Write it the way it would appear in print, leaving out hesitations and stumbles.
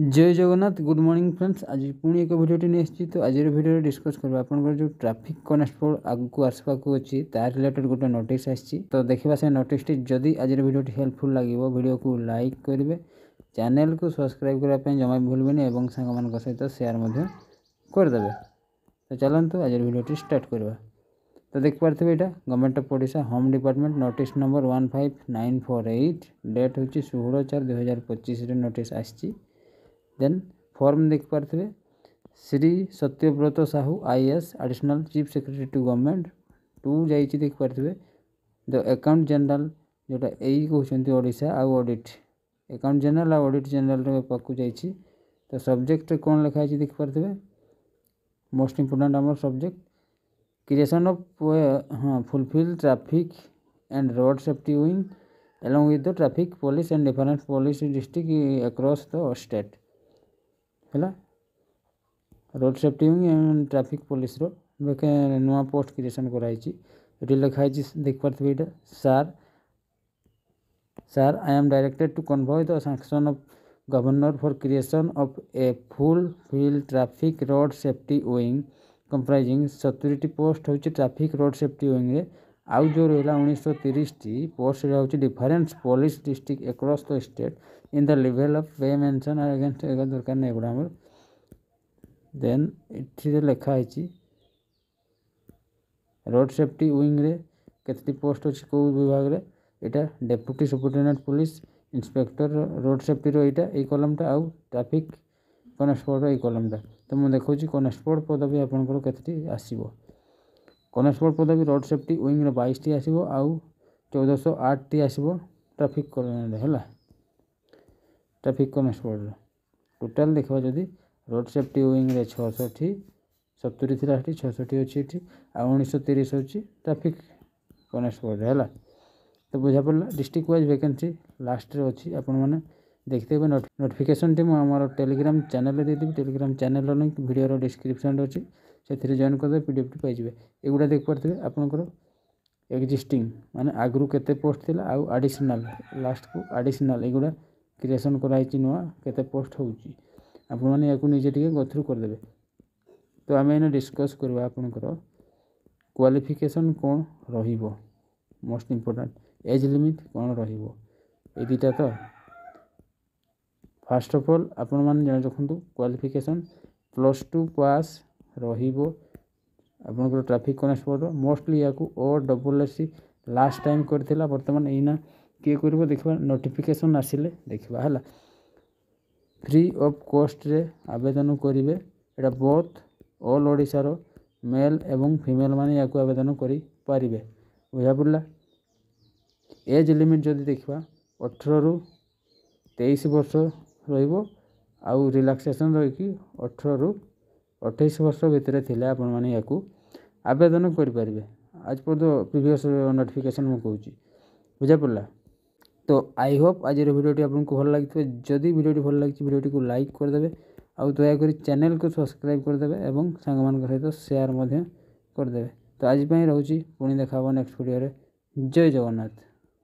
जय Jagannath good morning friends. आज पुणी एक भिडियो नहीं आसी तो आज भिडियो डिस्कस करबा आपनकर जो ट्रैफिक कॉन्स्टेबल आगु आसपाक अच्छी तार रिलेटेड गोटे नोटिस आसी तो देखा से नोटिस जदि आज भिडियो हेल्पफुल लगे वीडियो को लाइक करेंगे, चैनल को सब्सक्राइब करने जमा भूलबेनि और सांग सहित शेयर करदे। तो चलतु आज भिडियो स्टार्ट करवा। तो देखिपे यहाँ government of Odisha home department notice number 15948 date हूँ 16/4/2025 नोटिस आसी। देन फॉर्म देखिपे Shri Satyabrata Sahu IAS additional chief secretary to government to जाइए देखिपे द अकाउंट जनरल जोटा यही कहते ओडिशा आउ ऑडिट अकाउंट जनरल आउ ऑडिट जनरल पाक जाइए। तो सब्जेक्ट कौन लिखाई देखिपे मोस्ट इंपोर्टेंट आम subject creation of fulfil traffic and road safety wing along with the traffic police and different police district across the state है road safety wing and traffic police नुआ post creation कराई ये लिखाई देखिपे यहाँ sir I am directed to convey the sanction of governor for creation of a full fill traffic road safety wing comprising 70 post हूँ traffic road safety wing आउ जो रहा 1930 पोस्ट रहा different police district across the state in the level of pay mention against दरकार नहीं एगुड़ा आम then ये लिखाई रोड सेफ्टी विंग रे केतटी पोस्ट अच्छी कौ विभाग रे यहाँ deputy superintendent police inspector road safety रोटा ये कलमटा आउ ट्रैफिक कॉन्स्टेबल ये कलमटा। तो मुझे देखा कॉन्स्टेबल पदवी आपंकर केतटी आसो कॉन्स्टेबल पदवी रोड सेफ्टी विंग रे 22 टी आसो आउ 1408 टी आसो ट्रैफिक है ट्रैफिक कॉन्स्टेबल टोटाल देखा जदि रोड सेफ्टी विंग रे 660 70 थी 660 अच्छी ये आ 1930 हूँ ट्रैफिक कॉन्स्टेबल है। तो बुझा पड़ा डिस्ट्रिक्ट वाइज वैकेंसी लास्ट रे अच्छी आपण मैंने देखते हुए नोटिफिकेशन टी आम टेलीग्राम चैनल देदेवी telegram channel link video description अच्छी से जॉइन करदे PDF पाइबे। एगुड़ा देखिपे आपंकर एक्जिस्टिंग माने आगु केते पोस्ट थिला आउ एडिशनल लास्ट को एडिशनल एगुड़ा क्रिएशन कराई नुआ केते पोस्ट होउची आपण माने याकू निजे टिके गो थ्रू करदेबे। तो आम एने डिस्कस करवा आपनकर क्वालिफिकेशन कौन रहिबो मोस्ट इंपोर्टेंट एज लिमिट कौन रहिबो ए दुटा। तो फास्ट ऑफ ऑल आपण माने जान रखंतु क्वालिफिकेशन +2 पास रहिबो आपनकर ट्रैफिक कॉन्स्टेबल मोस्टली याकू OSSC लास्ट टाइम करथिला वर्तमान एना के करबो देखबा नोटिफिकेशन आसिले देखबा हला फ्री ऑफ कॉस्ट रे आवेदन करिवे। एटा बोथ ऑल ओडिशा रो मेल एवं फीमेल माने याकू आवेदन करि पारिबे बुझा पड़ला। एज लिमिट जदि देखबा 18 रु 23 वर्ष रहिबो आउ रिलैक्सेशन रही कि 18 रु 28 वर्ष भितर थिले आपण माने याकू आवेदन करि पारिबे आज पर द प्रीवियस नोटिफिकेशन मु कहूची बुझा पड़ला। तो आई होप आज भिडियो आपको भल लगी जदि भिडियो भल लगी भिडियो को लाइक करदे आउ दयाकोरी चैनल को सब्सक्राइब करदे और सांग सहित शेयर करदे। तो आज रोची पुणी देखा नेक्स्ट वीडियो रे। जय जगन्नाथ।